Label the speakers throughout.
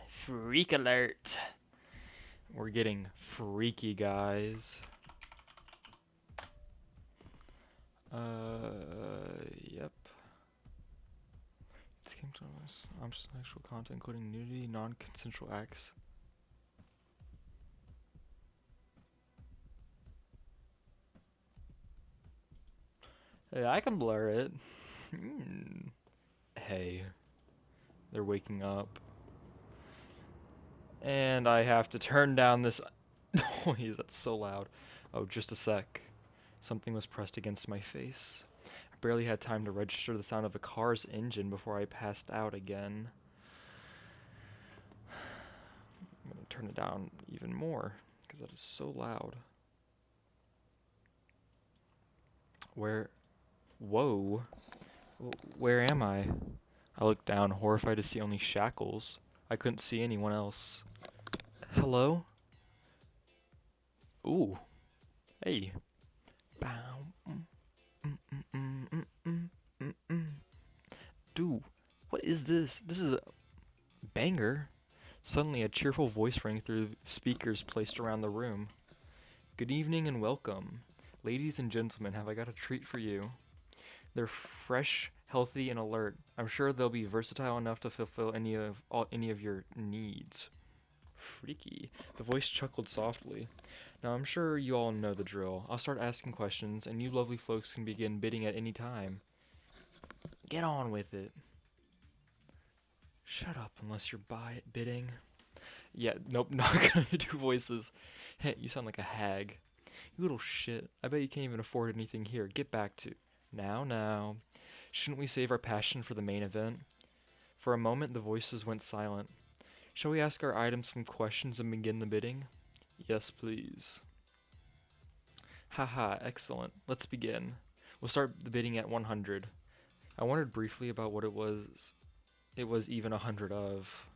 Speaker 1: Freak alert. We're getting freaky, guys. Yep. This came to us. Sexual content, including nudity, non-consensual acts. Hey, I can blur it. Hey, they're waking up. And I have to turn down this noise. That's so loud. Oh, just a sec. Something was pressed against my face. I barely had time to register the sound of a car's engine before I passed out again. I'm gonna turn it down even more because that is so loud. Where? Whoa. Where am I? I looked down, horrified to see only shackles. I couldn't see anyone else. Hello? Ooh. Hey. Bow. Dude, what is this? This is a banger. Suddenly, a cheerful voice rang through speakers placed around the room. Good evening and welcome. Ladies and gentlemen, have I got a treat for you? They're fresh, healthy, and alert. I'm sure they'll be versatile enough to fulfill any of your needs. Freaky. The voice chuckled softly. Now I'm sure you all know the drill. I'll start asking questions, and you lovely folks can begin bidding at any time. Get on with it. Shut up unless you're bidding. Yeah, nope, not gonna do voices. Hey, you sound like a hag. You little shit. I bet you can't even afford anything here. Get back to. Now. Shouldn't we save our passion for the main event? For a moment, the voices went silent. Shall we ask our items some questions and begin the bidding? Yes, please. Haha, excellent. Let's begin. We'll start the bidding at 100. I wondered briefly about what it was even 100 of.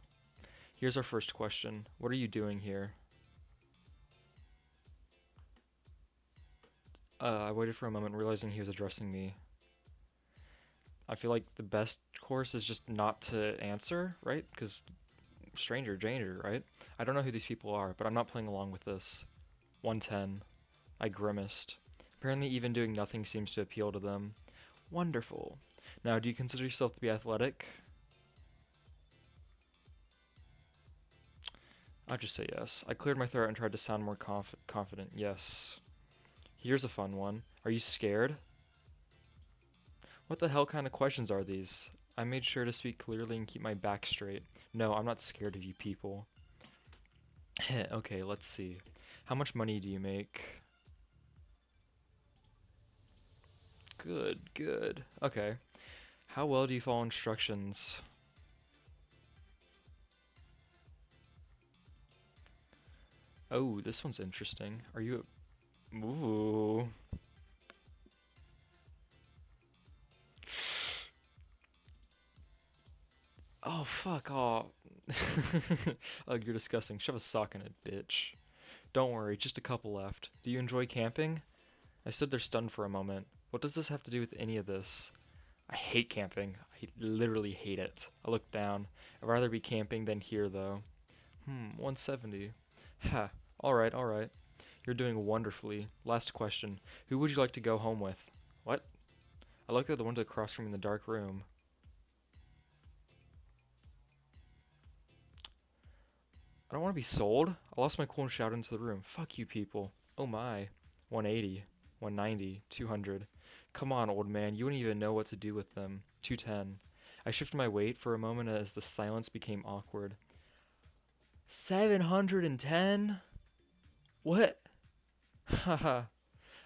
Speaker 1: Here's our first question. What are you doing here? I waited for a moment, realizing he was addressing me. I feel like the best course is just not to answer, right? Because stranger danger, right? I don't know who these people are, but I'm not playing along with this. 110. I grimaced. Apparently, even doing nothing seems to appeal to them. Wonderful. Now, do you consider yourself to be athletic? I'll just say yes. I cleared my throat and tried to sound more confident. Yes. Here's a fun one. Are you scared? What the hell kind of questions are these? I made sure to speak clearly and keep my back straight. No, I'm not scared of you people. Okay, let's see. How much money do you make? Good. Okay. How well do you follow instructions? Oh, this one's interesting. Are you Ooh. Oh, fuck off. Ugh, you're disgusting. Shove a sock in it, bitch. Don't worry, just a couple left. Do you enjoy camping? I stood there stunned for a moment. What does this have to do with any of this? I hate camping. I literally hate it. I looked down. I'd rather be camping than here, though. 170. Ha. Alright. You're doing wonderfully. Last question. Who would you like to go home with? What? I looked at the window across from me in the dark room. I don't want to be sold. I lost my cool and shouted into the room. Fuck you people. Oh my. 180. 190. 200. Come on, old man. You wouldn't even know what to do with them. 210. I shifted my weight for a moment as the silence became awkward. 710? What? Haha.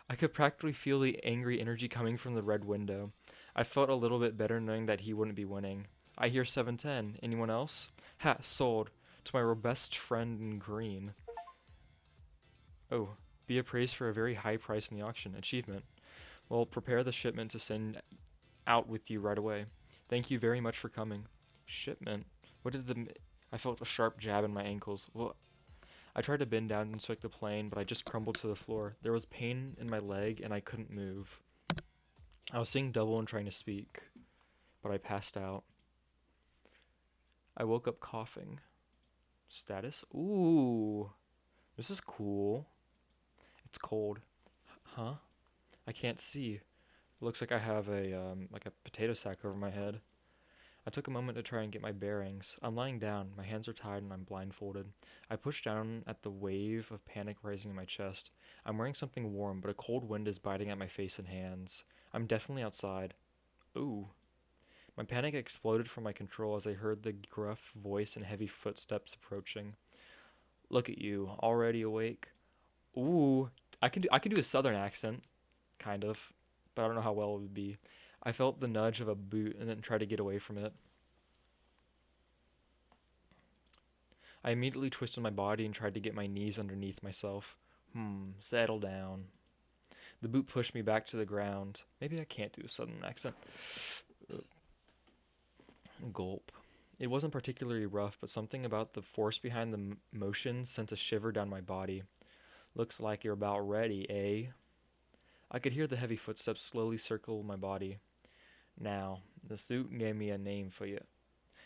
Speaker 1: I could practically feel the angry energy coming from the red window. I felt a little bit better knowing that he wouldn't be winning. I hear 710. Anyone else? Ha, sold. To my robust friend in green. Oh, be appraised for a very high price in the auction. Achievement. Well, prepare the shipment to send out with you right away. Thank you very much for coming. Shipment? What did the... I felt a sharp jab in my ankles. Well, I tried to bend down and inspect the plane, but I just crumbled to the floor. There was pain in my leg, and I couldn't move. I was seeing double and trying to speak, but I passed out. I woke up coughing. Status? Ooh, this is cool. It's cold. Huh? I can't see. It looks like I have a potato sack over my head. I took a moment to try and get my bearings. I'm lying down, my hands are tied, and I'm blindfolded. I push down at the wave of panic rising in my chest. I'm wearing something warm, but a cold wind is biting at my face and hands. I'm definitely outside. Ooh. My panic exploded from my control as I heard the gruff voice and heavy footsteps approaching. Look at you, already awake. Ooh, I can do a southern accent, kind of, but I don't know how well it would be. I felt the nudge of a boot and then tried to get away from it. I immediately twisted my body and tried to get my knees underneath myself. Settle down. The boot pushed me back to the ground. Maybe I can't do a southern accent. Gulp. It wasn't particularly rough, but something about the force behind the motion sent a shiver down my body. Looks like you're about ready, eh? I could hear the heavy footsteps slowly circle my body. Now, the suit gave me a name for you.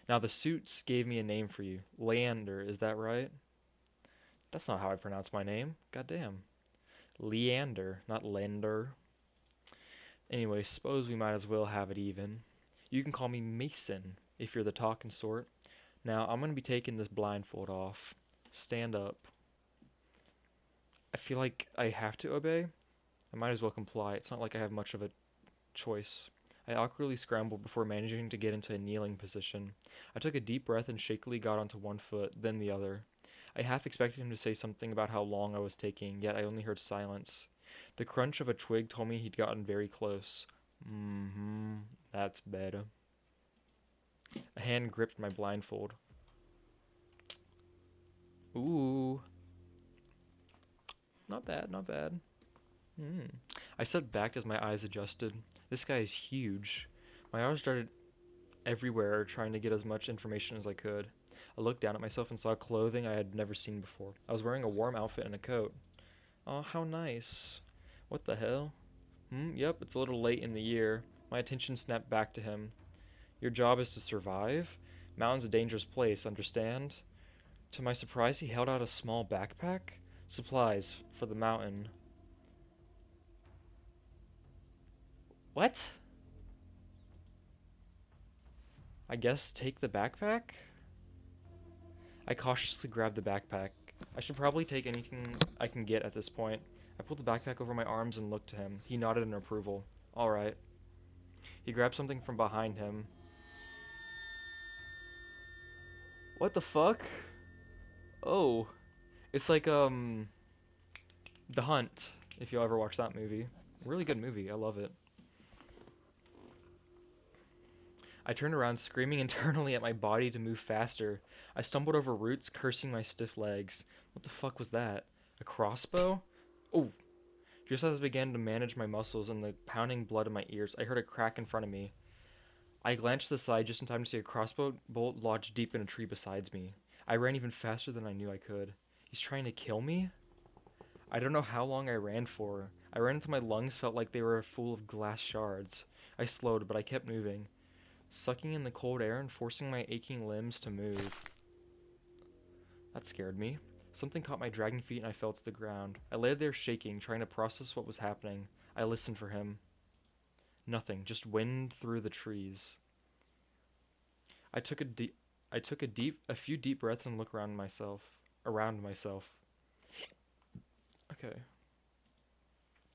Speaker 1: Now, the suits gave me a name for you. Leander, is that right? That's not how I pronounce my name. Goddamn. Leander, not Lender. Anyway, suppose we might as well have it even. You can call me Mason, if you're the talking sort. Now, I'm gonna be taking this blindfold off. Stand up. I feel like I have to obey. I might as well comply. It's not like I have much of a choice. I awkwardly scrambled before managing to get into a kneeling position. I took a deep breath and shakily got onto one foot, then the other. I half expected him to say something about how long I was taking, yet I only heard silence. The crunch of a twig told me he'd gotten very close. Mm-hmm, that's better. A hand gripped my blindfold. Ooh, not bad, not bad. Hmm. I stepped back as my eyes adjusted. This guy is huge. My eyes started everywhere, trying to get as much information as I could. I looked down at myself and saw clothing I had never seen before. I was wearing a warm outfit and a coat. Oh, how nice. What the hell? Yep, it's a little late in the year. My attention snapped back to him. Your job is to survive? Mountain's a dangerous place, understand? To my surprise, he held out a small backpack. Supplies for the mountain. What? I guess take the backpack? I cautiously grabbed the backpack. I should probably take anything I can get at this point. I pulled the backpack over my arms and looked to him. He nodded in approval. Alright. He grabbed something from behind him. What the fuck? Oh. It's like, The Hunt, if you ever watch that movie. Really good movie. I love it. I turned around, screaming internally at my body to move faster. I stumbled over roots, cursing my stiff legs. What the fuck was that? A crossbow? Oh! Just as I began to manage my muscles and the pounding blood in my ears, I heard a crack in front of me. I glanced to the side just in time to see a crossbow bolt lodged deep in a tree beside me. I ran even faster than I knew I could. He's trying to kill me? I don't know how long I ran for. I ran until my lungs felt like they were full of glass shards. I slowed, but I kept moving, sucking in the cold air and forcing my aching limbs to move. That scared me. Something caught my dragging feet and I fell to the ground. I lay there shaking, trying to process what was happening. I listened for him. Nothing, just wind through the trees. I took a few deep breaths and looked around myself. Okay.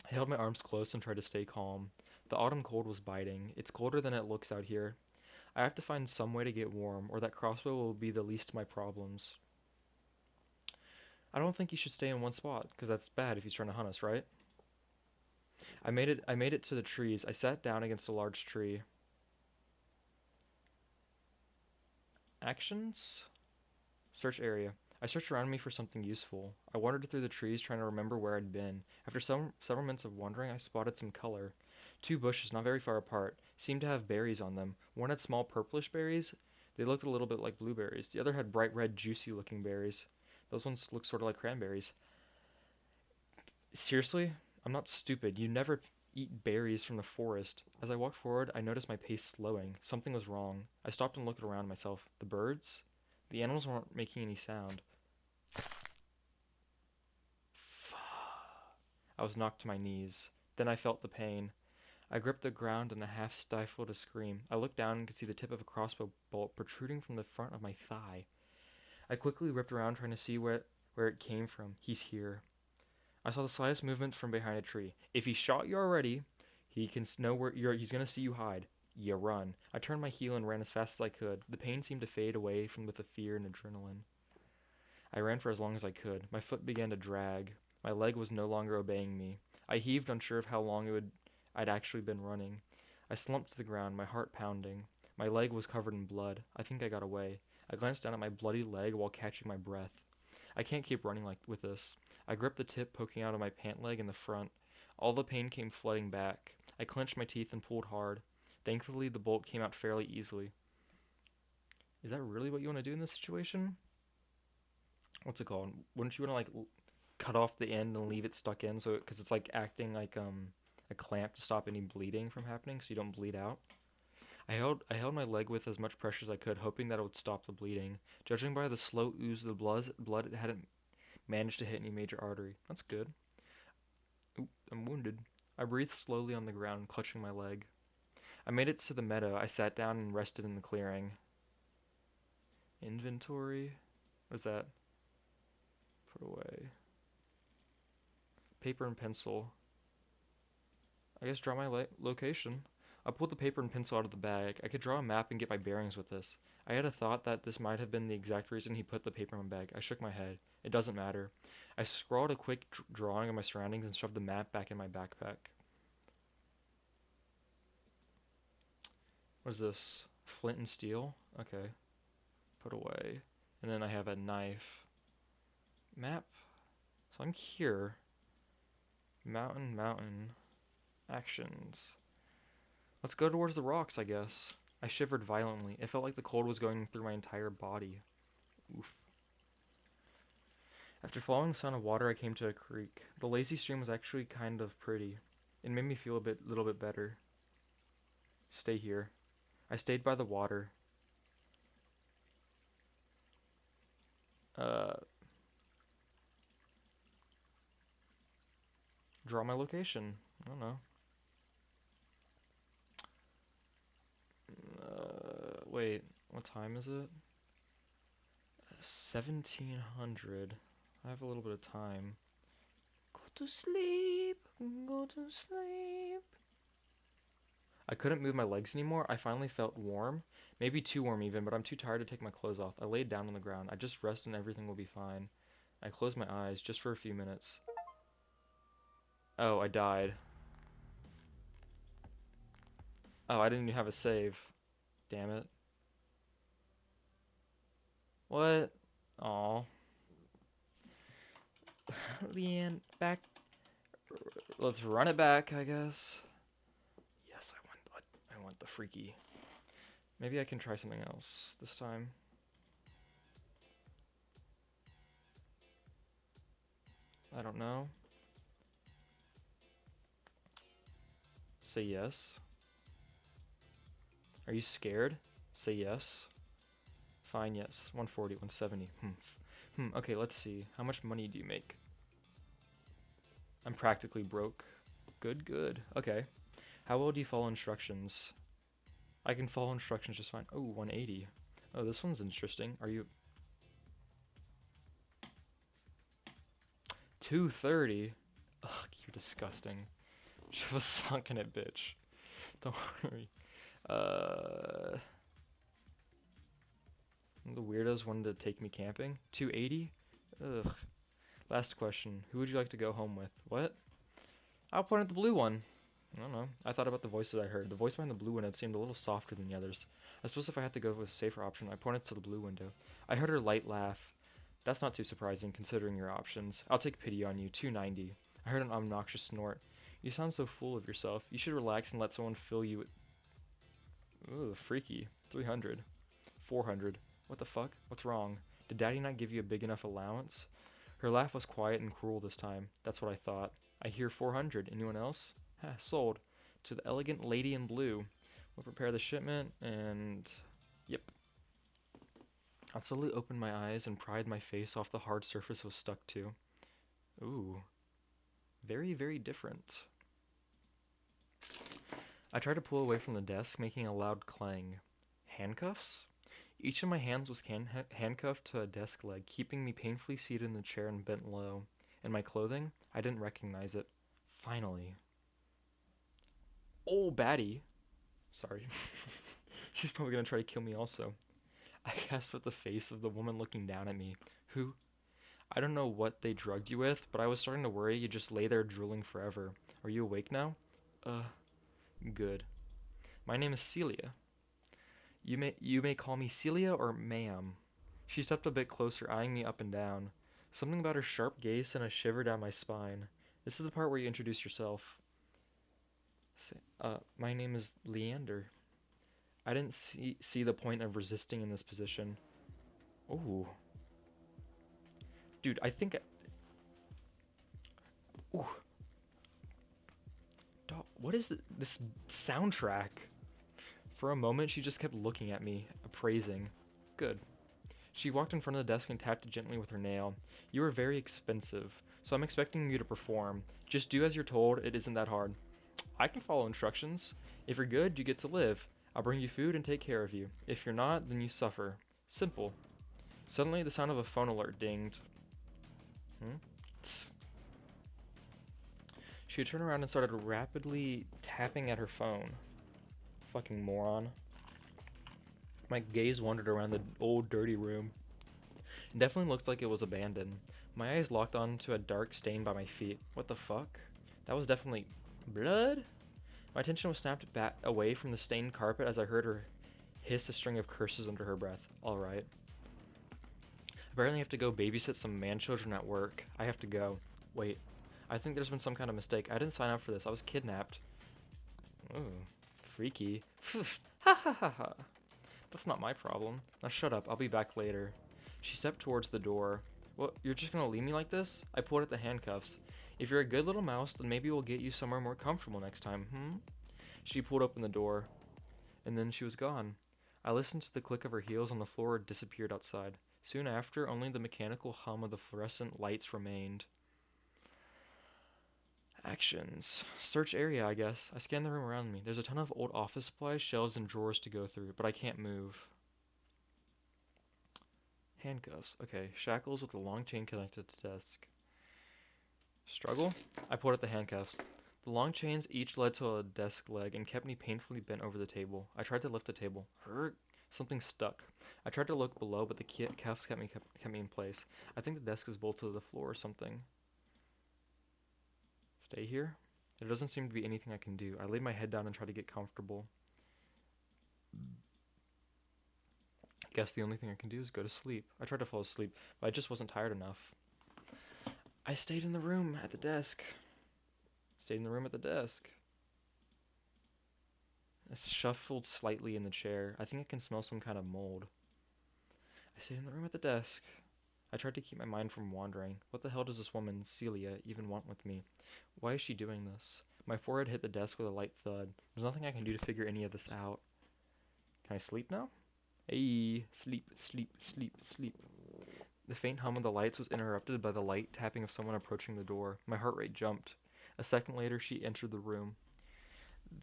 Speaker 1: I held my arms close and tried to stay calm. The autumn cold was biting. It's colder than it looks out here. I have to find some way to get warm, or that crossbow will be the least of my problems. I don't think you should stay in one spot, because that's bad if he's trying to hunt us, right? I made it to the trees. I sat down against a large tree. Actions? Search area. I searched around me for something useful. I wandered through the trees trying to remember where I'd been. After several minutes of wandering, I spotted some color. Two bushes not very far apart seemed to have berries on them. One had small purplish berries. They looked a little bit like blueberries. The other had bright red, juicy looking berries. Those ones looked sort of like cranberries. Seriously? I'm not stupid. eat berries from the forest. As I walked forward, I noticed my pace slowing. Something was wrong. I stopped and looked around myself. The birds? The animals weren't making any sound. I was knocked to my knees. Then I felt the pain. I gripped the ground and I half stifled a scream. I looked down and could see the tip of a crossbow bolt protruding from the front of my thigh. I quickly whipped around trying to see where it came from. He's here. I saw the slightest movement from behind a tree. If he shot you already, he can know where he's gonna see you hide. You run. I turned my heel and ran as fast as I could. The pain seemed to fade away with the fear and adrenaline. I ran for as long as I could. My foot began to drag. My leg was no longer obeying me. I heaved, unsure of how long I'd actually been running. I slumped to the ground, my heart pounding. My leg was covered in blood. I think I got away. I glanced down at my bloody leg while catching my breath. I can't keep running like with this. I gripped the tip poking out of my pant leg in the front. All the pain came flooding back. I clenched my teeth and pulled hard. Thankfully, the bolt came out fairly easily. Is that really what you want to do in this situation? What's it called? Wouldn't you want to like cut off the end and leave it stuck in so because it's like acting like a clamp to stop any bleeding from happening so you don't bleed out? I held my leg with as much pressure as I could, hoping that it would stop the bleeding. Judging by the slow ooze of the blood it hadn't managed to hit any major artery. That's good. Oop, I'm wounded. I breathed slowly on the ground, clutching my leg. I made it to the meadow. I sat down and rested in the clearing. Inventory? What's that? Put away. Paper and pencil. I guess draw my location. I pulled the paper and pencil out of the bag. I could draw a map and get my bearings with this. I had a thought that this might have been the exact reason he put the paper in my bag. I shook my head. It doesn't matter. I scrawled a quick drawing of my surroundings and shoved the map back in my backpack. What is this? Flint and steel? Okay. Put away. And then I have a knife. Map. So I'm here. Mountain. Actions. Let's go towards the rocks, I guess. I shivered violently. It felt like the cold was going through my entire body. Oof. After following the sound of water, I came to a creek. The lazy stream was actually kind of pretty. It made me feel little bit better. Stay here. I stayed by the water. Draw my location. I don't know. Wait, what time is it? 1700. I have a little bit of time. Go to sleep, go to sleep. I couldn't move my legs anymore. I finally felt warm. Maybe too warm even, but I'm too tired to take my clothes off. I laid down on the ground. I just rest and everything will be fine. I closed my eyes just for a few minutes. Oh, I died. Oh, I didn't even have a save. Damn it. What? Aw. Leanne, back. Let's run it back, I guess. Yes, I want the freaky. Maybe I can try something else this time. I don't know. Say yes. Are you scared? Say yes. Fine, yes. 140, 170. Okay, let's see. How much money do you make? I'm practically broke. Good. Okay. How well do you follow instructions? I can follow instructions just fine. Oh, 180. Oh, this one's interesting. Are you... 230? Ugh, you're disgusting. Should have sunk in it, bitch. Don't worry. The weirdos wanted to take me camping. 280? Ugh. Last question. Who would you like to go home with? What? I'll point at the blue one. I don't know. I thought about the voices I heard. The voice behind the blue window seemed a little softer than the others. I suppose if I had to go with a safer option, I pointed to the blue window. I heard her light laugh. That's not too surprising, considering your options. I'll take pity on you. 290. I heard an obnoxious snort. You sound so full of yourself. You should relax and let someone fill you with... Ooh, freaky. 300. 400. What the fuck? What's wrong? Did Daddy not give you a big enough allowance? Her laugh was quiet and cruel this time. That's what I thought. I hear 400. Anyone else? Ha, sold. To the elegant lady in blue. We'll prepare the shipment and... Yep. I slowly opened my eyes and pried my face off the hard surface it was stuck to. Ooh. Very, very different. I tried to pull away from the desk, making a loud clang. Handcuffs? Each of my hands was handcuffed to a desk leg, keeping me painfully seated in the chair and bent low. And my clothing? I didn't recognize it. Finally. Oh, baddie. Sorry. She's probably gonna try to kill me also. I gasped at the face of the woman looking down at me. Who? I don't know what they drugged you with, but I was starting to worry you'd just lay there drooling forever. Are you awake now? Uh, good. My name is Celia. You may call me Celia or ma'am. She stepped a bit closer, eyeing me up and down. Something about her sharp gaze sent a shiver down my spine. This is the part where you introduce yourself. My name is Leander. I didn't see the point of resisting in this position. Ooh. Dude, I think... Ooh. What is this soundtrack? For a moment, she just kept looking at me, appraising. Good. She walked in front of the desk and tapped it gently with her nail. You are very expensive, so I'm expecting you to perform. Just do as you're told, it isn't that hard. I can follow instructions. If you're good, you get to live. I'll bring you food and take care of you. If you're not, then you suffer. Simple. Suddenly, the sound of a phone alert dinged. Tss. She turned around and started rapidly tapping at her phone. Fucking moron. My gaze wandered around the old dirty room. It definitely looked like it was abandoned. My eyes locked onto a dark stain by my feet. What the fuck? That was definitely blood? My attention was snapped back away from the stained carpet as I heard her hiss a string of curses under her breath. Alright. Apparently I have to go babysit some man-children at work. I have to go. Wait. I think there's been some kind of mistake. I didn't sign up for this. I was kidnapped. Ooh. Freaky. Ha ha ha ha. That's not my problem. Now shut up. I'll be back later. She stepped towards the door. What, you're just gonna leave me like this? I pulled at the handcuffs. If you're a good little mouse, then maybe we'll get you somewhere more comfortable next time, She pulled open the door, and then she was gone. I listened to the click of her heels on the floor and disappeared outside. Soon after, only the mechanical hum of the fluorescent lights remained. Actions. Search area, I guess. I scanned the room around me. There's a ton of old office supplies, shelves, and drawers to go through, but I can't move. Handcuffs. Okay, shackles with a long chain connected to desk. Struggle? I pulled at the handcuffs. The long chains each led to a desk leg and kept me painfully bent over the table. I tried to lift the table. Hurt? Something stuck. I tried to look below, but the cuffs kept me in place. I think the desk is bolted to the floor or something. Stay here? There doesn't seem to be anything I can do. I laid my head down and tried to get comfortable. I guess the only thing I can do is go to sleep. I tried to fall asleep, but I just wasn't tired enough. I stayed in the room at the desk. I shuffled slightly in the chair. I think I can smell some kind of mold. I stayed in the room at the desk. I tried to keep my mind from wandering. What the hell does this woman, Celia, even want with me? Why is she doing this? My forehead hit the desk with a light thud. There's nothing I can do to figure any of this out. Can I sleep now? Hey, sleep, sleep, sleep, sleep. The faint hum of the lights was interrupted by the light tapping of someone approaching the door. My heart rate jumped. A second later, she entered the room.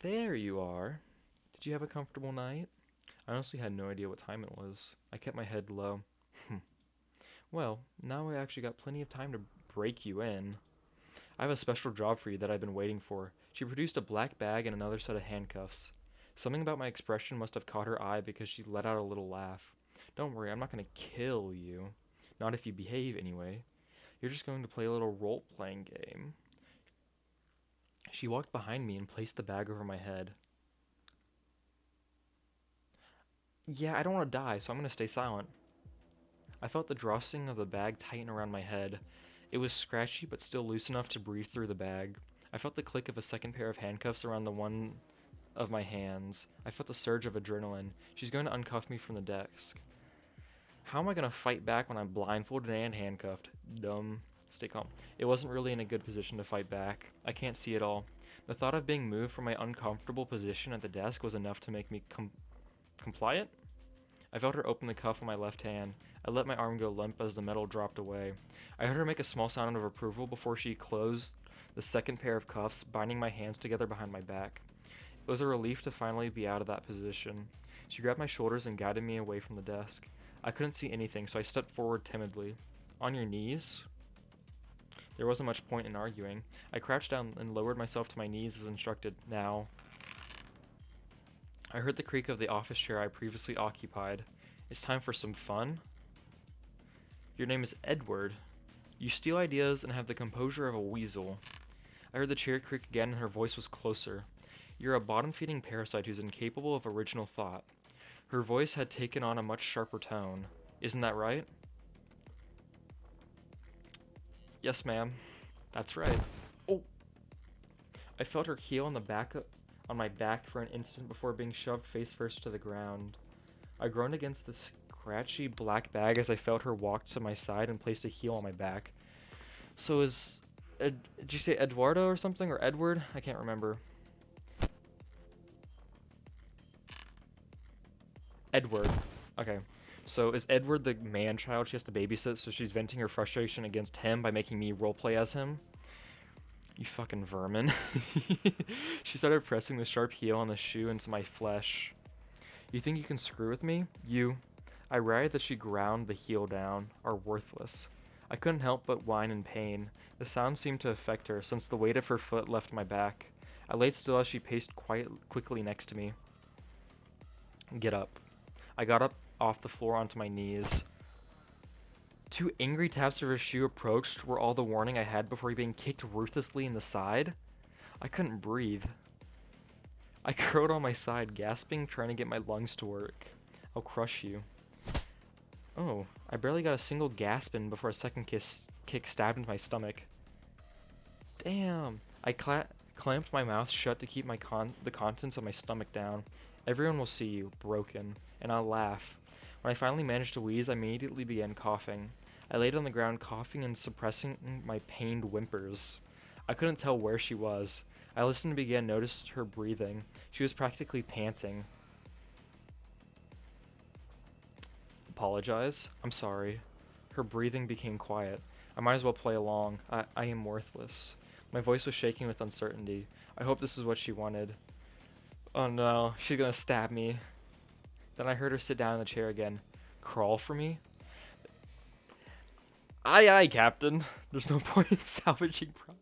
Speaker 1: There you are. Did you have a comfortable night? I honestly had no idea what time it was. I kept my head low. Well, now I actually got plenty of time to break you in. I have a special job for you that I've been waiting for. She produced a black bag and another set of handcuffs. Something about my expression must have caught her eye because she let out a little laugh. Don't worry, I'm not going to kill you. Not if you behave, anyway. You're just going to play a little role-playing game. She walked behind me and placed the bag over my head. Yeah, I don't want to die, so I'm going to stay silent. I felt the drawstring of the bag tighten around my head. It was scratchy, but still loose enough to breathe through the bag. I felt the click of a second pair of handcuffs around the one of my hands. I felt the surge of adrenaline. She's going to uncuff me from the desk. How am I going to fight back when I'm blindfolded and handcuffed? Dumb. Stay calm. It wasn't really in a good position to fight back. I can't see it all. The thought of being moved from my uncomfortable position at the desk was enough to make me compliant. I felt her open the cuff on my left hand. I let my arm go limp as the metal dropped away. I heard her make a small sound of approval before she closed the second pair of cuffs, binding my hands together behind my back. It was a relief to finally be out of that position. She grabbed my shoulders and guided me away from the desk. I couldn't see anything, so I stepped forward timidly. On your knees? There wasn't much point in arguing. I crouched down and lowered myself to my knees as instructed. Now. I heard the creak of the office chair I previously occupied. It's time for some fun? Your name is Edward. You steal ideas and have the composure of a weasel. I heard the chair creak again and her voice was closer. You're a bottom-feeding parasite who's incapable of original thought. Her voice had taken on a much sharper tone. Isn't that right? Yes, ma'am. That's right. Oh! I felt her heel on my back for an instant before being shoved face first to the ground. I groaned against the scratchy black bag as I felt her walk to my side and placed a heel on my back. So did you say Eduardo or something? Or Edward? I can't remember. Edward. Okay. So is Edward the man-child she has to babysit, so she's venting her frustration against him by making me roleplay as him? You fucking vermin. She started pressing the sharp heel on the shoe into my flesh. You think you can screw with me? You. I writhed as she ground the heel down, are worthless. I couldn't help but whine in pain. The sound seemed to affect her, since the weight of her foot left my back. I laid still as she paced quickly next to me. Get up. I got up off the floor onto my knees. Two angry taps of her shoe approached were all the warning I had before being kicked ruthlessly in the side. I couldn't breathe. I curled on my side, gasping, trying to get my lungs to work. I'll crush you. Oh, I barely got a single gasp in before a second kick stabbed into my stomach. Damn. I clamped my mouth shut to keep the contents of my stomach down. Everyone will see you, broken, and I'll laugh. When I finally managed to wheeze, I immediately began coughing. I laid on the ground coughing and suppressing my pained whimpers. I couldn't tell where she was. I listened and began to notice her breathing. She was practically panting. Apologize? I'm sorry. Her breathing became quiet. I might as well play along. I am worthless. My voice was shaking with uncertainty. I hope this is what she wanted. Oh no, she's gonna stab me. Then I heard her sit down in the chair again. Crawl for me? Aye, aye, Captain. There's no point in salvaging pride.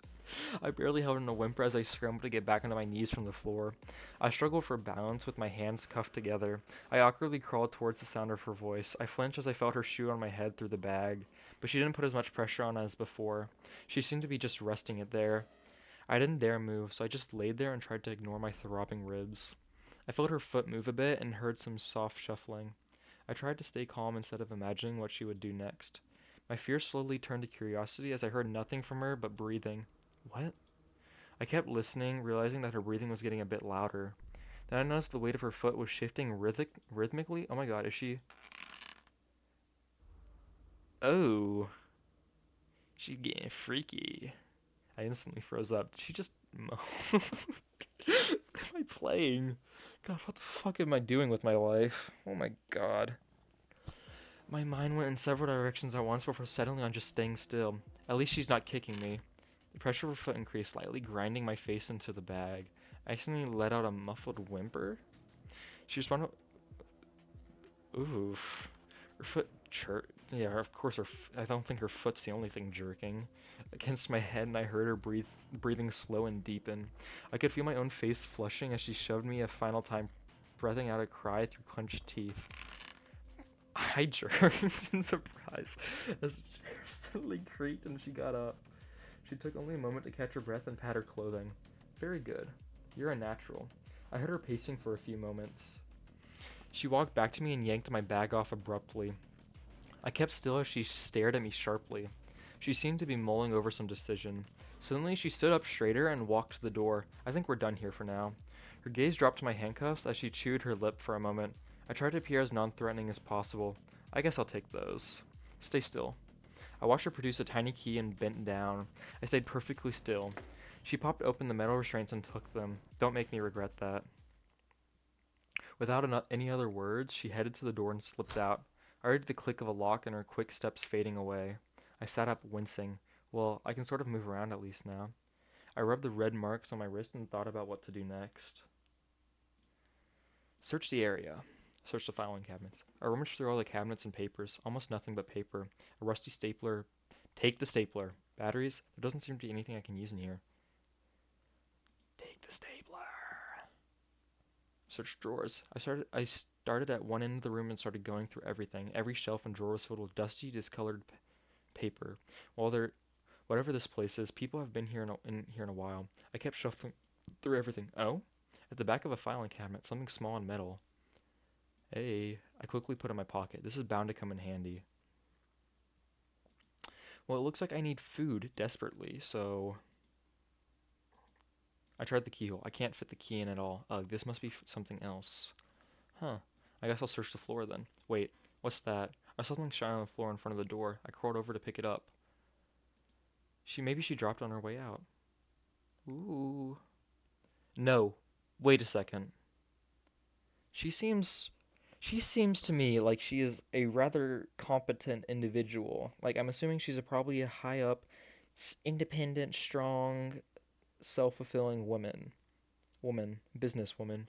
Speaker 1: I barely held in a whimper as I scrambled to get back onto my knees from the floor. I struggled for balance with my hands cuffed together. I awkwardly crawled towards the sound of her voice. I flinched as I felt her shoe on my head through the bag, but she didn't put as much pressure on as before. She seemed to be just resting it there. I didn't dare move, so I just laid there and tried to ignore my throbbing ribs. I felt her foot move a bit and heard some soft shuffling. I tried to stay calm instead of imagining what she would do next. My fear slowly turned to curiosity as I heard nothing from her but breathing. What? I kept listening, realizing that her breathing was getting a bit louder. Then I noticed the weight of her foot was shifting rhythmically. Oh my god, is she... Oh. She's getting freaky. I instantly froze up. Did she just... What am I playing? God, what the fuck am I doing with my life? Oh my god. My mind went in several directions at once before settling on just staying still. At least she's not kicking me. The pressure of her foot increased, slightly grinding my face into the bag. I accidentally let out a muffled whimper. She responded. Oof. Her foot Yeah, of course I don't think her foot's the only thing jerking. Against my head, and I heard her breathing slow and deepen. I could feel my own face flushing as she shoved me a final time, breathing out a cry through clenched teeth. I jerked in surprise as the chair suddenly creaked and she got up. She took only a moment to catch her breath and pat her clothing. Very good. You're a natural. I heard her pacing for a few moments. She walked back to me and yanked my bag off abruptly. I kept still as she stared at me sharply. She seemed to be mulling over some decision. Suddenly, she stood up straighter and walked to the door. I think we're done here for now. Her gaze dropped to my handcuffs as she chewed her lip for a moment. I tried to appear as non-threatening as possible. I guess I'll take those. Stay still. I watched her produce a tiny key and bent down. I stayed perfectly still. She popped open the metal restraints and took them. Don't make me regret that. Without any other words, she headed to the door and slipped out. I heard the click of a lock and her quick steps fading away. I sat up, wincing. Well, I can sort of move around at least now. I rubbed the red marks on my wrist and thought about what to do next. Search the area. Search the filing cabinets. I rummaged through all the cabinets and papers. Almost nothing but paper. A rusty stapler. Take the stapler. Batteries? There doesn't seem to be anything I can use in here. Take the stapler. Search drawers. I started at one end of the room and started going through everything. Every shelf and drawer was filled with dusty, discolored paper. Whatever this place is, people have been here in a while. I kept shuffling through everything. Oh? At the back of a filing cabinet, something small and metal. Hey, I quickly put it in my pocket. This is bound to come in handy. Well, it looks like I need food desperately, so I tried the keyhole. I can't fit the key in at all. Ugh, this must be something else. Huh. I guess I'll search the floor then. Wait, what's that? I saw something shine on the floor in front of the door. I crawled over to pick it up. Maybe she dropped on her way out. Ooh. No. Wait a second. She seems to me like she is a rather competent individual. Like, I'm assuming she's probably a high up, independent, strong, self-fulfilling woman, businesswoman.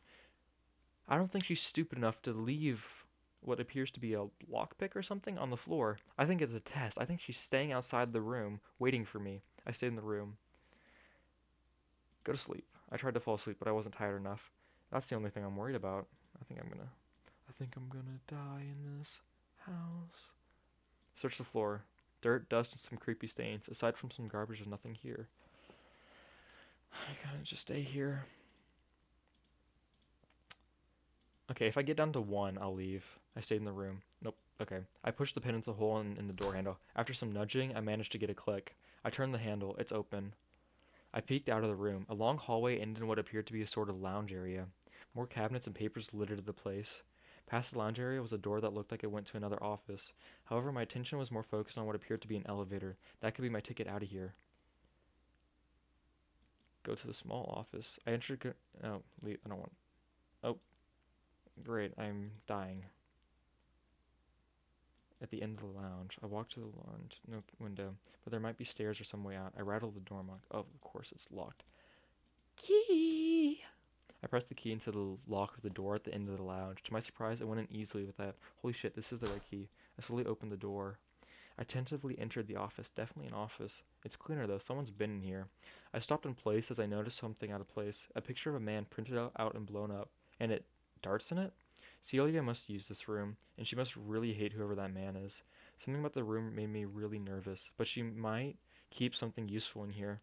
Speaker 1: I don't think she's stupid enough to leave what appears to be a lockpick or something on the floor. I think it's a test. I think she's staying outside the room, waiting for me. I stayed in the room. Go to sleep. I tried to fall asleep, but I wasn't tired enough. That's the only thing I'm worried about. I think I'm gonna die in this house. Search the floor. Dirt, dust, and some creepy stains. Aside from some garbage, there's nothing here. I gotta just stay here. Okay, if I get down to 1, I'll leave. I stayed in the room. Nope. Okay. I pushed the pin into the hole in the door handle. After some nudging, I managed to get a click. I turned the handle. It's open. I peeked out of the room. A long hallway ended in what appeared to be a sort of lounge area. More cabinets and papers littered the place. Past the lounge area was a door that looked like it went to another office. However, my attention was more focused on what appeared to be an elevator. That could be my ticket out of here. Go to the small office. I entered. Oh, leave. I don't want. Oh, great. I'm dying. At the end of the lounge. I walked to the lounge window, but there might be stairs or some way out. I rattled the door lock. Oh, of course it's locked. Key! I pressed the key into the lock of the door at the end of the lounge. To my surprise, it went in easily with that. Holy shit, this is the right key. I slowly opened the door. I tentatively entered the office. Definitely an office. It's cleaner though. Someone's been in here. I stopped in place as I noticed something out of place. A picture of a man printed out and blown up. And it darts in it? Celia must use this room, and she must really hate whoever that man is. Something about the room made me really nervous, but she might keep something useful in here.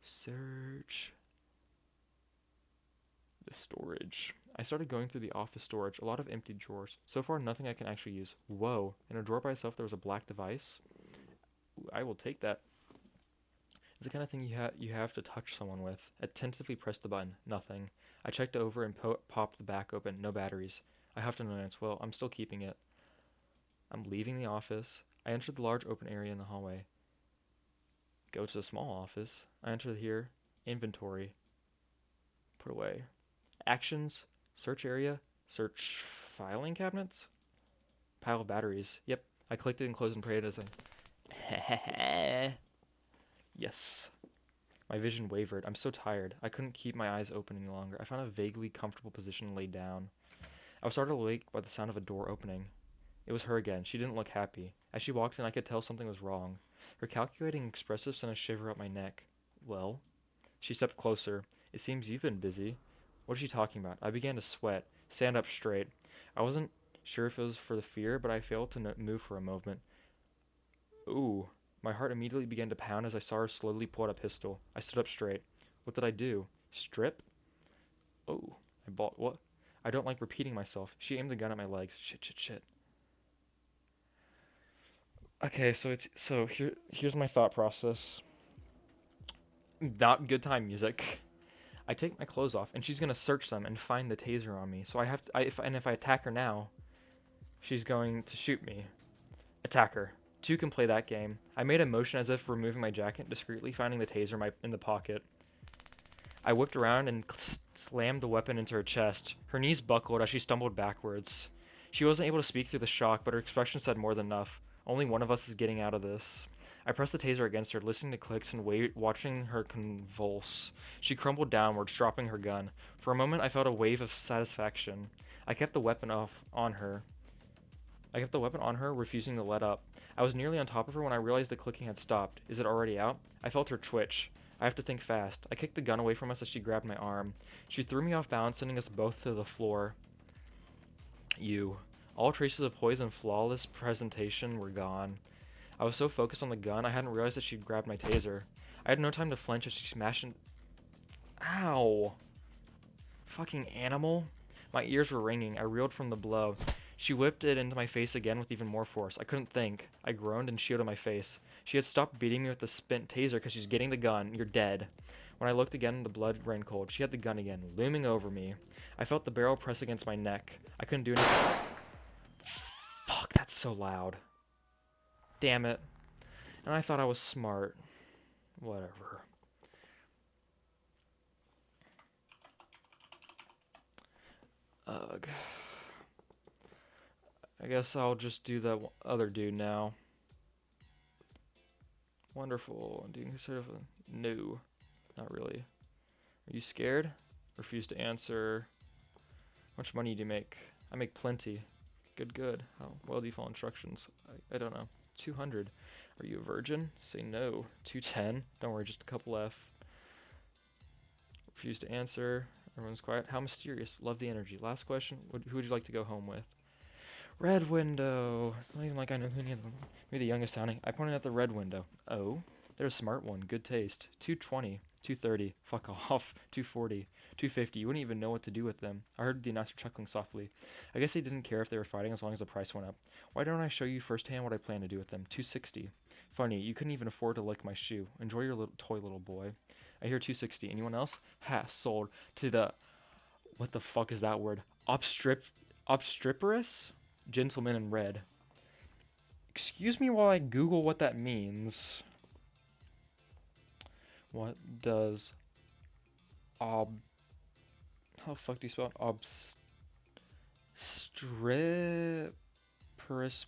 Speaker 1: Search the storage. I started going through the office storage, a lot of empty drawers. So far, nothing I can actually use. Whoa, in a drawer by itself, there was a black device. Ooh, I will take that. It's the kind of thing you have to touch someone with. I tentatively pressed the button. Nothing. I checked over and popped the back open. No batteries. I huffed an annoyance. Well, I'm still keeping it. I'm leaving the office. I entered the large open area in the hallway. Go to the small office. I entered here. Inventory. Put away. Actions. Search area. Search filing cabinets. Pile of batteries. Yep. I clicked it and closed and prayed as I... Yes. My vision wavered. I'm so tired. I couldn't keep my eyes open any longer. I found a vaguely comfortable position and lay down. I was startled awake by the sound of a door opening. It was her again. She didn't look happy. As she walked in, I could tell something was wrong. Her calculating expression sent a shiver up my neck. Well? She stepped closer. It seems you've been busy. What is she talking about? I began to sweat, stand up straight. I wasn't sure if it was for the fear, but I failed to move for a moment. Ooh. My heart immediately began to pound as I saw her slowly pull out a pistol. I stood up straight. What did I do? Strip? Oh. What? I don't like repeating myself. She aimed the gun at my legs. Shit. Okay, here's my thought process. Not good time music. I take my clothes off, and she's gonna search them and find the taser on me. So I have to. If I attack her now, she's going to shoot me. Attack her. Two can play that game. I made a motion as if removing my jacket, discreetly finding the taser in the pocket. I whipped around and slammed the weapon into her chest. Her knees buckled as she stumbled backwards. She wasn't able to speak through the shock, but her expression said more than enough. Only one of us is getting out of this. I pressed the taser against her, listening to clicks and watching her convulse. She crumbled downwards, dropping her gun. For a moment, I felt a wave of satisfaction. I kept the weapon on her. Refusing to let up. I was nearly on top of her when I realized the clicking had stopped. Is it already out? I felt her twitch. I have to think fast. I kicked the gun away from us as she grabbed my arm. She threw me off balance, sending us both to the floor. All traces of poise and flawless presentation were gone. I was so focused on the gun, I hadn't realized that she'd grabbed my taser. I had no time to flinch as she smashed in. Ow! Fucking animal. My ears were ringing. I reeled from the blow. She whipped it into my face again with even more force. I couldn't think. I groaned and shielded my face. She had stopped beating me with the spent taser because she's getting the gun. You're dead. When I looked again, the blood ran cold. She had the gun again, looming over me. I felt the barrel press against my neck. I couldn't do anything. Fuck, that's so loud. Damn it. And I thought I was smart. Whatever. Ugh. I guess I'll just do that other dude now. Wonderful. Do you consider no? Not really. Are you scared? Refuse to answer. How much money do you make? I make plenty. Good. How well do you follow instructions? I don't know. 200. Are you a virgin? Say no. 210. Don't worry, just a couple left. Refuse to answer. Everyone's quiet. How mysterious. Love the energy. Last question. Who would you like to go home with? Red window. It's not even like I know who any of them. Maybe the youngest sounding. I pointed at the red window. Oh, they're a smart one. Good taste. 220. 230. Fuck off. 240. 250. You wouldn't even know what to do with them. I heard the announcer chuckling softly. I guess they didn't care if they were fighting as long as the price went up. Why don't I show you firsthand what I plan to do with them? 260. Funny, you couldn't even afford to lick my shoe. Enjoy your little boy. I hear 260. Anyone else? Ha, sold. To the... What the fuck is that word? Obstreperous? Gentleman in red. Excuse me while I Google what that means. What does how the fuck do you spell it? Obstreperous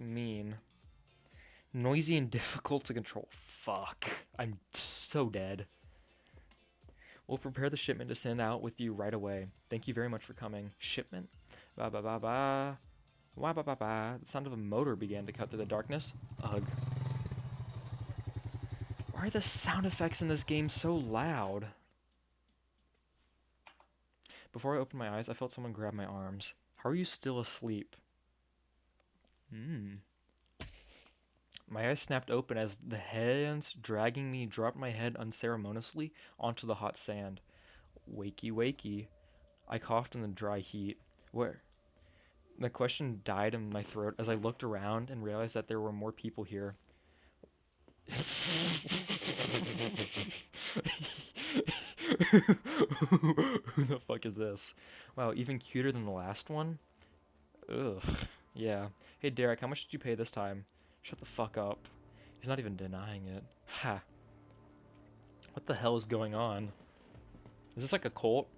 Speaker 1: mean? Noisy and difficult to control. Fuck. I'm so dead. We'll prepare the shipment to send out with you right away. Thank you very much for coming. Shipment? Ba ba ba ba. Wah ba ba ba. The sound of a motor began to cut through the darkness. Ugh. Why are the sound effects in this game so loud? Before I opened my eyes, I felt someone grab my arms. How are you still asleep? My eyes snapped open as the hands dragging me dropped my head unceremoniously onto the hot sand. Wakey. I coughed in the dry heat. Where? The question died in my throat as I looked around and realized that there were more people here. Who the fuck is this? Wow, even cuter than the last one? Ugh. Yeah. Hey Derek, how much did you pay this time? Shut the fuck up. He's not even denying it. Ha. What the hell is going on? Is this like a cult?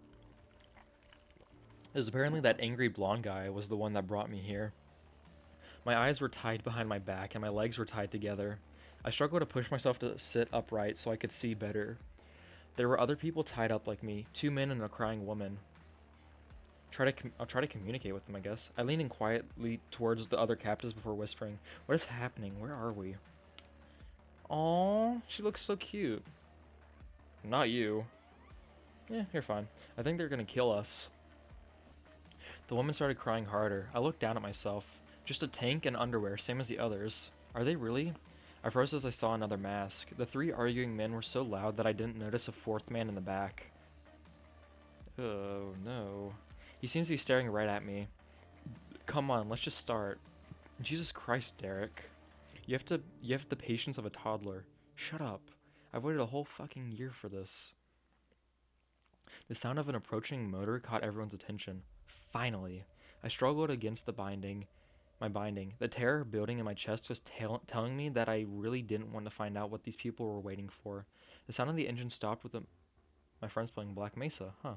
Speaker 1: It was apparently that angry blonde guy was the one that brought me here. My eyes were tied behind my back and my legs were tied together. I struggled to push myself to sit upright so I could see better. There were other people tied up like me, 2 men and a crying woman. I'll try to communicate with them, I guess. I leaned in quietly towards the other captives before whispering, "What is happening? Where are we?" Aww, she looks so cute. Not you. Yeah, you're fine. I think they're gonna kill us. The woman started crying harder. I looked down at myself. Just a tank and underwear, same as the others. Are they really? I froze as I saw another mask. The 3 arguing men were so loud that I didn't notice a 4th man in the back. Oh, no. He seems to be staring right at me. Come on, let's just start. Jesus Christ, Derek. You have the patience of a toddler. Shut up. I've waited a whole fucking year for this. The sound of an approaching motor caught everyone's attention. Finally. I struggled against the binding. my binding. The terror building in my chest was telling me that I really didn't want to find out what these people were waiting for. The sound of the engine stopped with my friend's playing Black Mesa, huh?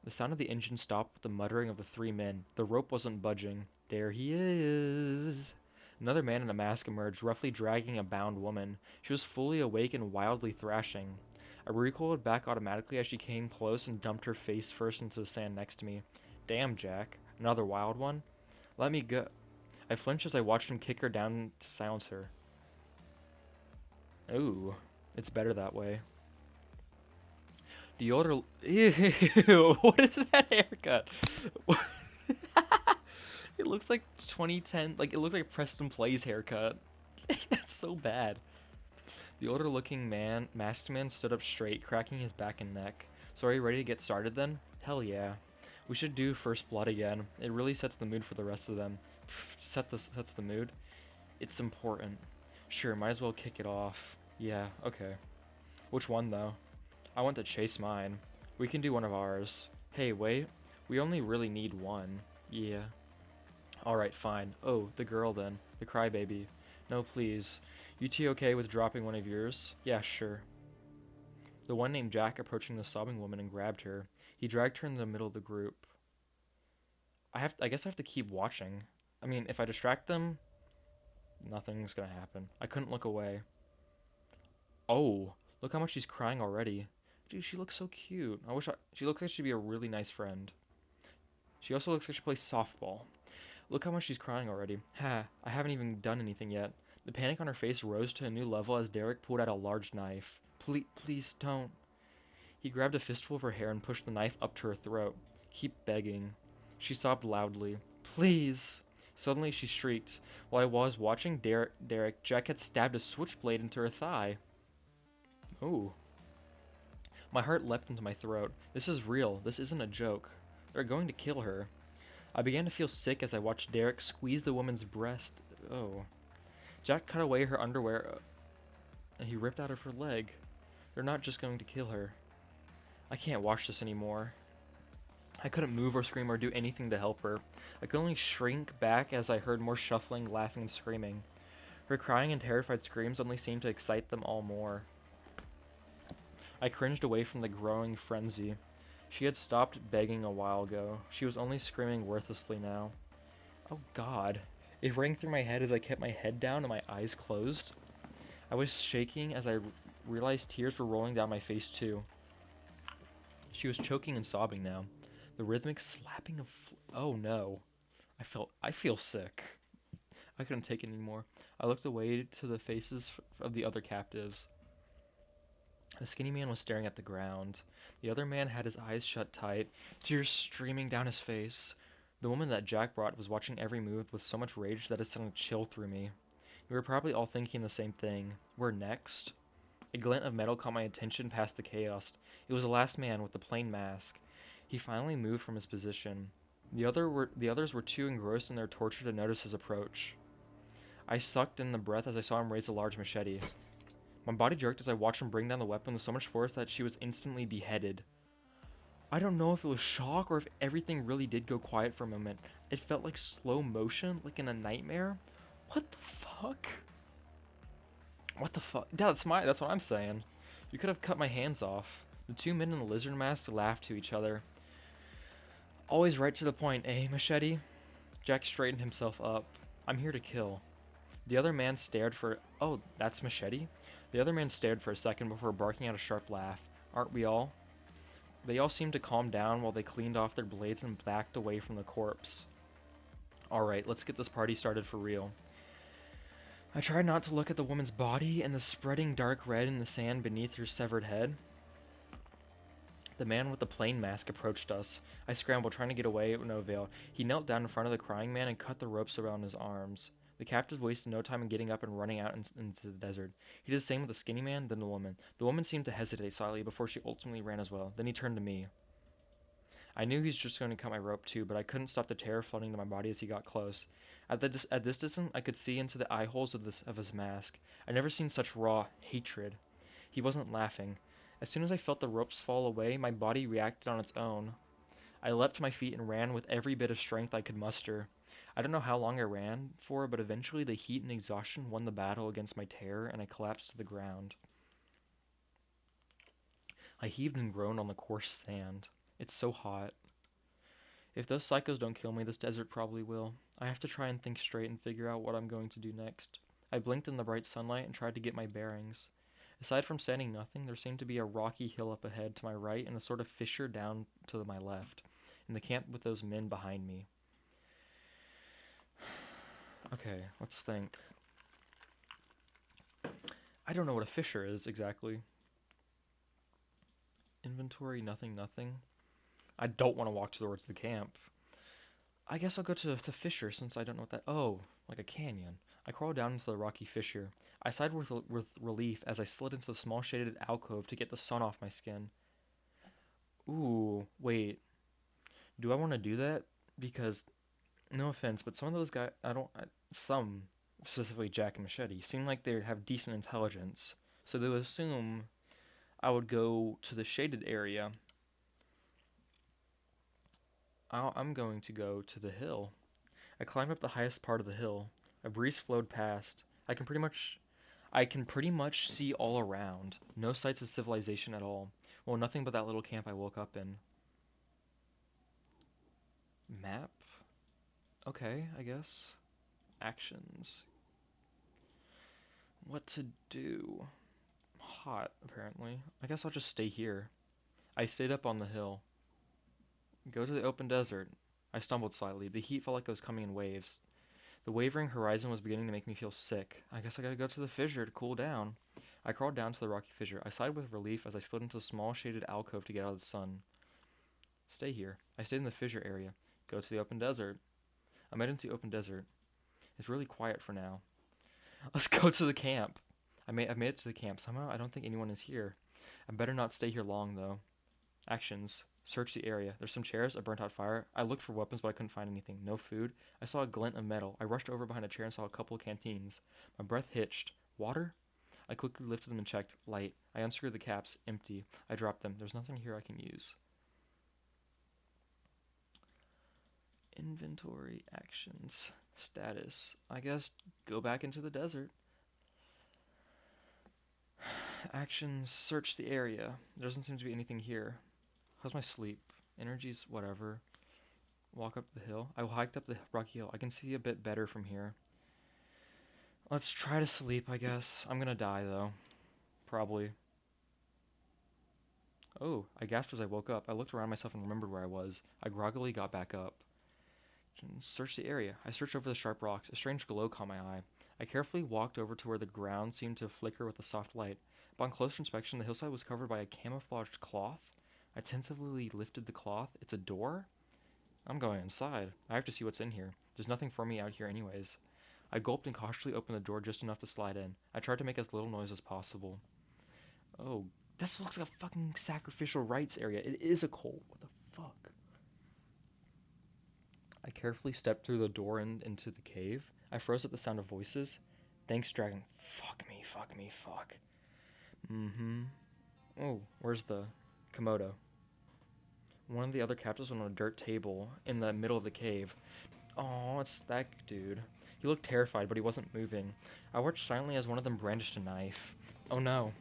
Speaker 1: The sound of the engine stopped with the muttering of the three men. The rope wasn't budging. There he is. Another man in a mask emerged, roughly dragging a bound woman. She was fully awake and wildly thrashing. I recoiled back automatically as she came close and dumped her face first into the sand next to me. Damn, Jack. Another wild one? Let me go. I flinched as I watched him kick her down to silence her. Ooh, it's better that way. The older. Ew, what is that haircut? It looks like 2010. Like, it looks like Preston Play's haircut. That's so bad. The older looking man, masked man, stood up straight, cracking his back and neck. So, are you ready to get started then? Hell yeah. We should do First Blood again. It really sets the mood for the rest of them. Sets the mood? It's important. Sure, might as well kick it off. Yeah, okay. Which one, though? I want to chase mine. We can do one of ours. Hey, wait. We only really need one. Yeah. Alright, fine. Oh, the girl then. The crybaby. No, please. You two okay with dropping one of yours? Yeah, sure. The one named Jack approaching the sobbing woman and grabbed her. He dragged her in the middle of the group. I guess I have to keep watching. I mean, if I distract them, nothing's gonna happen. I couldn't look away. Oh, look how much she's crying already. Dude, she looks so cute. She looks like she'd be a really nice friend. She also looks like she plays softball. Look how much she's crying already. Ha, I haven't even done anything yet. The panic on her face rose to a new level as Derek pulled out a large knife. Please don't. He grabbed a fistful of her hair and pushed the knife up to her throat. Keep begging. She sobbed loudly. Please. Suddenly she shrieked. While I was watching Derek, Jack had stabbed a switchblade into her thigh. Ooh. My heart leapt into my throat. This is real. This isn't a joke. They're going to kill her. I began to feel sick as I watched Derek squeeze the woman's breast. Oh. Jack cut away her underwear and he ripped out of her leg. They're not just going to kill her. I can't watch this anymore. I couldn't move or scream or do anything to help her. I could only shrink back as I heard more shuffling, laughing, and screaming. Her crying and terrified screams only seemed to excite them all more. I cringed away from the growing frenzy. She had stopped begging a while ago. She was only screaming worthlessly now. Oh God. It rang through my head as I kept my head down and my eyes closed. I was shaking as I realized tears were rolling down my face too. She was choking and sobbing now. The rhythmic slapping of oh no. I feel sick. I couldn't take it anymore. I looked away to the faces of the other captives. The skinny man was staring at the ground. The other man had his eyes shut tight, tears streaming down his face. The woman that Jack brought was watching every move with so much rage that it sent a chill through me. We were probably all thinking the same thing. We're next. A glint of metal caught my attention past the chaos. It was the last man with the plain mask. He finally moved from his position. The others were too engrossed in their torture to notice his approach. I sucked in the breath as I saw him raise a large machete. My body jerked as I watched him bring down the weapon with so much force that she was instantly beheaded. I don't know if it was shock or if everything really did go quiet for a moment. It felt like slow motion, like in a nightmare. What the fuck? What the fuck? That's what I'm saying. You could have cut my hands off. The two men in the lizard masks laughed to each other. Always right to the point, eh, Machete? Jack straightened himself up. I'm here to kill. The other man stared for... Oh, that's Machete? The other man stared for a second before barking out a sharp laugh. Aren't we all? They all seemed to calm down while they cleaned off their blades and backed away from the corpse. Alright, let's get this party started for real. I tried not to look at the woman's body and the spreading dark red in the sand beneath her severed head. The man with the plain mask approached us. I scrambled, trying to get away, no avail. He knelt down in front of the crying man and cut the ropes around his arms. The captive wasted no time in getting up and running out into the desert. He did the same with the skinny man, then the woman. The woman seemed to hesitate slightly before she ultimately ran as well. Then he turned to me. I knew he was just going to cut my rope too, but I couldn't stop the terror flooding to my body as he got close. At this distance, I could see into the eye holes of his mask. I'd never seen such raw hatred. He wasn't laughing. As soon as I felt the ropes fall away, my body reacted on its own. I leapt to my feet and ran with every bit of strength I could muster. I don't know how long I ran for, but eventually the heat and exhaustion won the battle against my terror, and I collapsed to the ground. I heaved and groaned on the coarse sand. It's so hot. If those psychos don't kill me, this desert probably will. I have to try and think straight and figure out what I'm going to do next. I blinked in the bright sunlight and tried to get my bearings. Aside from standing nothing, there seemed to be a rocky hill up ahead to my right and a sort of fissure down to my left, and the camp with those men behind me. Okay, let's think. I don't know what a fissure is exactly. Inventory, nothing, nothing. I don't want to walk towards the camp. I guess I'll go to the fissure since I don't know what that. Oh, like a canyon. I crawled down into the rocky fissure. I sighed with relief as I slid into the small shaded alcove to get the sun off my skin. Ooh, wait. Do I want to do that? Because, no offense, but some of those guys, some, specifically Jack and Machete, seem like they have decent intelligence. So they would assume I would go to the shaded area. I'm going to go to the hill. I climbed up the highest part of the hill. A breeze flowed past. I can pretty much see all around. No sights of civilization at all. Well, nothing but that little camp I woke up in. Map? Okay, I guess. Actions. What to do? Hot, apparently. I guess I'll just stay here. I stayed up on the hill. Go to the open desert. I stumbled slightly. The heat felt like it was coming in waves. The wavering horizon was beginning to make me feel sick. I guess I gotta go to the fissure to cool down. I crawled down to the rocky fissure. I sighed with relief as I slid into a small shaded alcove to get out of the sun. Stay here. I stayed in the fissure area. Go to the open desert. I made it into the open desert. It's really quiet for now. Let's go to the camp. I've made it to the camp. Somehow I don't think anyone is here. I better not stay here long though. Actions. Search the area. There's some chairs, a burnt out fire. I looked for weapons, but I couldn't find anything. No food. I saw a glint of metal. I rushed over behind a chair and saw a couple of canteens. My breath hitched. Water? I quickly lifted them and checked. Light. I unscrewed the caps. Empty. I dropped them. There's nothing here I can use. Inventory. Actions. Status. I guess go back into the desert. Actions. Search the area. There doesn't seem to be anything here. How's my sleep? Energy's whatever. Walk up the hill. I hiked up the rocky hill. I can see a bit better from here. Let's try to sleep, I guess. I'm gonna die, though. Probably. Oh, I gasped as I woke up. I looked around myself and remembered where I was. I groggily got back up. Search the area. I searched over the sharp rocks. A strange glow caught my eye. I carefully walked over to where the ground seemed to flicker with a soft light. Upon closer inspection, the hillside was covered by a camouflaged cloth. I tentatively lifted the cloth. It's a door? I'm going inside. I have to see what's in here. There's nothing for me out here anyways. I gulped and cautiously opened the door just enough to slide in. I tried to make as little noise as possible. Oh, this looks like a fucking sacrificial rites area. It is a cult. What the fuck? I carefully stepped through the door and into the cave. I froze at the sound of voices. Thanks, dragon. Fuck me, fuck me, fuck. Mm-hmm. Oh, where's the Komodo? One of the other captives was on a dirt table in the middle of the cave. Oh, it's that dude. He looked terrified, but he wasn't moving. I watched silently as one of them brandished a knife. Oh no.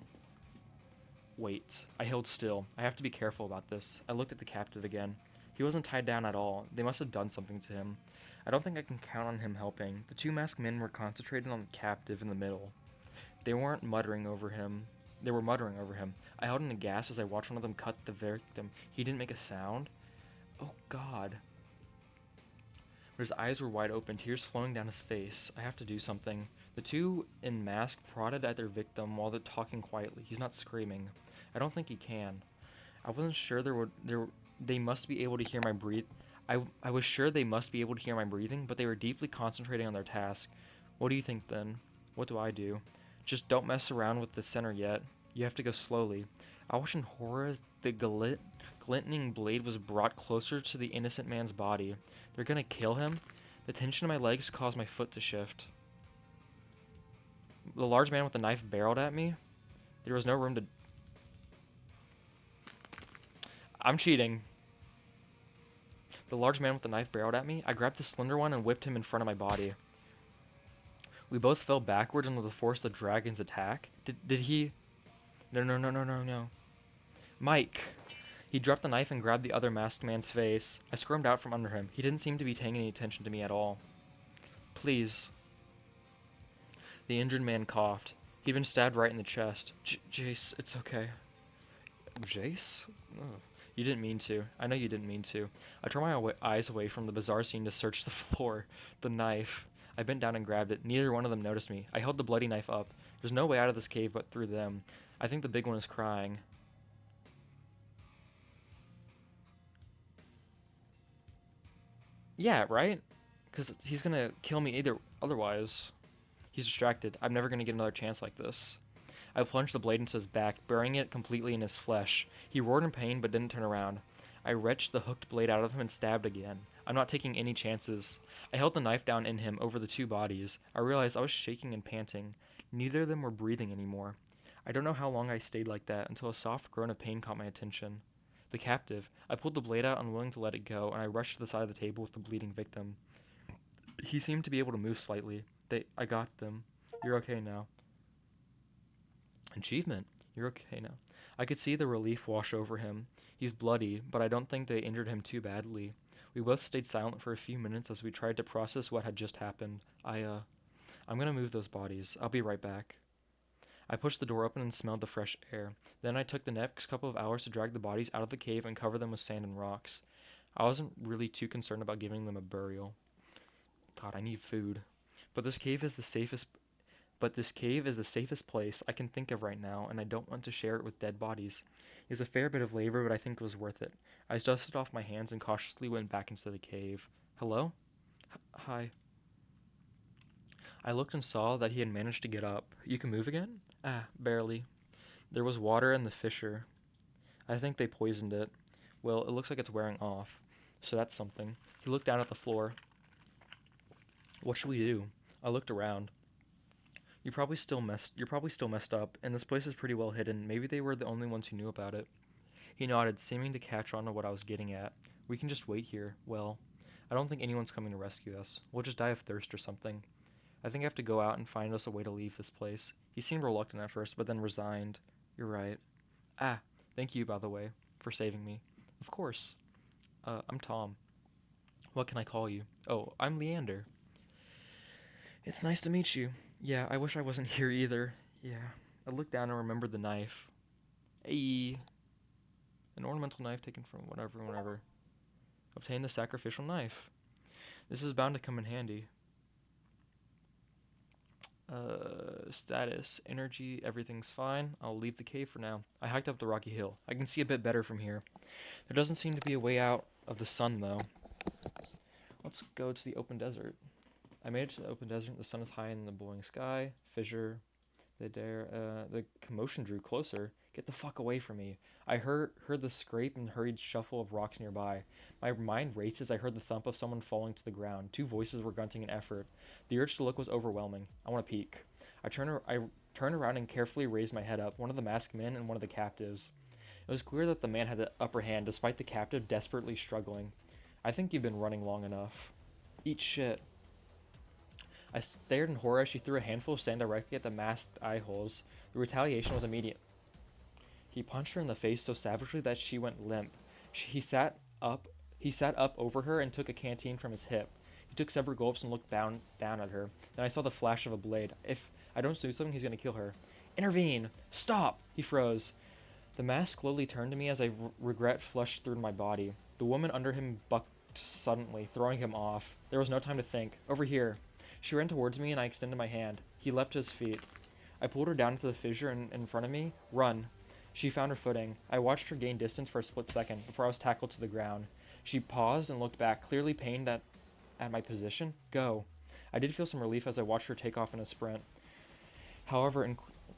Speaker 1: Wait. I held still. I have to be careful about this. I looked at the captive again. He wasn't tied down at all. They must have done something to him. I don't think I can count on him helping. The two masked men were concentrated on the captive in the middle. They weren't muttering over him. They were muttering over him. I held in a gasp as I watched one of them cut the victim. He didn't make a sound. Oh God. But his eyes were wide open, tears flowing down his face. I have to do something. The two in mask prodded at their victim while they're talking quietly. He's not screaming. I don't think he can. I wasn't sure they must be able to hear my breathe. I was sure they must be able to hear my breathing, but they were deeply concentrating on their task. What do you think then? What do I do? Just don't mess around with the center yet. You have to go slowly. I watched in horror as the glinting blade was brought closer to the innocent man's body. They're gonna kill him? The tension in my legs caused my foot to shift. The large man with the knife barreled at me. There was no room to... I'm cheating. The large man with the knife barreled at me. I grabbed the slender one and whipped him in front of my body. We both fell backwards under the force of the dragon's attack. Did he... No. Mike! He dropped the knife and grabbed the other masked man's face. I squirmed out from under him. He didn't seem to be paying any attention to me at all. Please. The injured man coughed. He'd been stabbed right in the chest. Jace, it's okay. Jace? Oh, you didn't mean to. I know you didn't mean to. I turned my eyes away from the bizarre scene to search the floor. The knife. I bent down and grabbed it. Neither one of them noticed me. I held the bloody knife up. There's no way out of this cave but through them. I think the big one is crying. Yeah, right? Because he's gonna kill me either otherwise. He's distracted. I'm never gonna get another chance like this. I plunged the blade into his back, burying it completely in his flesh. He roared in pain but didn't turn around. I wrenched the hooked blade out of him and stabbed again. I'm not taking any chances. I held the knife down in him over the two bodies. I realized I was shaking and panting. Neither of them were breathing anymore. I don't know how long I stayed like that until a soft groan of pain caught my attention. The captive. I pulled the blade out, unwilling to let it go, and I rushed to the side of the table with the bleeding victim. He seemed to be able to move slightly. I got them. You're okay now. Achievement. You're okay now. I could see the relief wash over him. He's bloody, but I don't think they injured him too badly. We both stayed silent for a few minutes as we tried to process what had just happened. I'm gonna move those bodies. I'll be right back. I pushed the door open and smelled the fresh air. Then I took the next couple of hours to drag the bodies out of the cave and cover them with sand and rocks. I wasn't really too concerned about giving them a burial. God, I need food. But this cave is the safest place I can think of right now, and I don't want to share it with dead bodies. It was a fair bit of labor, but I think it was worth it. I dusted off my hands and cautiously went back into the cave. Hello? Hi. I looked and saw that he had managed to get up. You can move again? Ah, barely. There was water in the fissure. I think they poisoned it. Well, it looks like it's wearing off. So that's something. He looked down at the floor. What should we do? I looked around. You're probably still messed up, and this place is pretty well hidden. Maybe they were the only ones who knew about it. He nodded, seeming to catch on to what I was getting at. We can just wait here. Well, I don't think anyone's coming to rescue us. We'll just die of thirst or something. I think I have to go out and find us a way to leave this place. He seemed reluctant at first, but then resigned. You're right. Ah, thank you, by the way, for saving me. Of course. I'm Tom. What can I call you? Oh, I'm Leander. It's nice to meet you. Yeah, I wish I wasn't here either. Yeah. I looked down and remembered the knife. Hey. An ornamental knife taken from whenever. Obtain the sacrificial knife. This is bound to come in handy. Status. Energy. Everything's fine. I'll leave the cave for now. I hiked up the rocky hill. I can see a bit better from here. There doesn't seem to be a way out of the sun, though. Let's go to the open desert. I made it to the open desert. The sun is high in the blowing sky. Fissure. The commotion drew closer. Get the fuck away from me. I heard the scrape and hurried shuffle of rocks nearby. My mind raced as I heard the thump of someone falling to the ground. Two voices were grunting in effort. The urge to look was overwhelming. I want to peek. I turned around and carefully raised my head up. One of the masked men and one of the captives. It was clear that the man had the upper hand, despite the captive desperately struggling. I think you've been running long enough. Eat shit. I stared in horror as she threw a handful of sand directly at the masked eye holes. The retaliation was immediate. He punched her in the face so savagely that she went limp. He sat up over her and took a canteen from his hip. He took several gulps and looked down at her. Then I saw the flash of a blade. If I don't do something, he's going to kill her. Intervene! Stop! He froze. The mask slowly turned to me as regret flushed through my body. The woman under him bucked suddenly, throwing him off. There was no time to think. Over here. She ran towards me and I extended my hand. He leapt to his feet. I pulled her down into the fissure in front of me. Run. She found her footing. I watched her gain distance for a split second before I was tackled to the ground. She paused and looked back, clearly pained at my position. Go. I did feel some relief as I watched her take off in a sprint. However,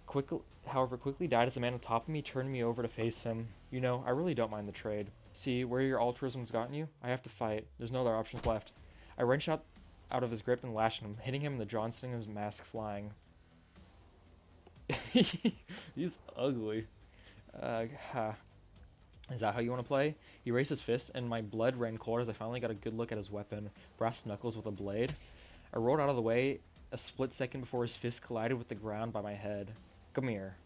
Speaker 1: quickly died as the man on top of me turned me over to face him. You know, I really don't mind the trade. See, where your altruism's gotten you? I have to fight. There's no other options left. I wrenched out of his grip and lashed him, hitting him in the jaw and sending his mask flying. He's ugly. Is that how you want to play? He raised his fist, and my blood ran cold as I finally got a good look at his weapon. Brass knuckles with a blade. I rolled out of the way a split second before his fist collided with the ground by my head. Come here.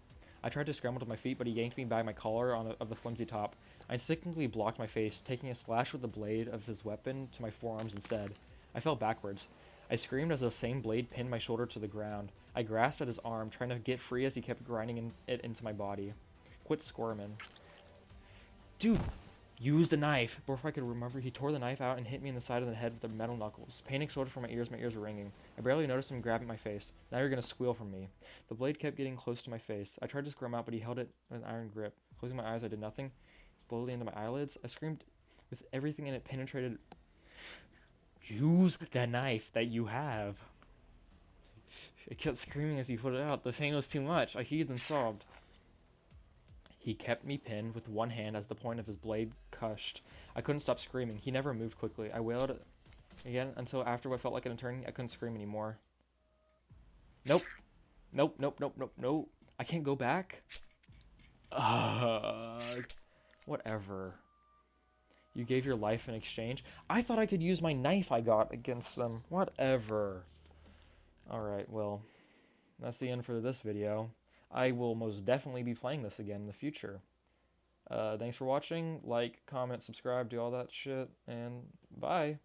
Speaker 1: I tried to scramble to my feet, but he yanked me by my collar of the flimsy top. I instinctively blocked my face, taking a slash with the blade of his weapon to my forearms instead. I fell backwards. I screamed as the same blade pinned my shoulder to the ground. I grasped at his arm, trying to get free as he kept grinding it into my body. Quit squirming. Dude, use the knife. Before I could remember, he tore the knife out and hit me in the side of the head with the metal knuckles. Pain exploded from my ears were ringing. I barely noticed him grabbing my face. Now you're gonna squeal from me. The blade kept getting close to my face. I tried to squirm out, but he held it with an iron grip. Closing my eyes, I did nothing. Slowly into my eyelids, I screamed with everything in it penetrated. Use the knife that you have. It kept screaming as he put it out. The pain was too much. I heaved and sobbed. He kept me pinned with one hand as the point of his blade crushed. I couldn't stop screaming. He never moved quickly. I wailed again until after what felt like an eternity, I couldn't scream anymore. Nope. Nope, nope, nope, nope, nope. I can't go back? Whatever. You gave your life in exchange? I thought I could use my knife I got against them. Whatever. Alright, well, that's the end for this video. I will most definitely be playing this again in the future. Thanks for watching. Like, comment, subscribe, do all that shit, and bye.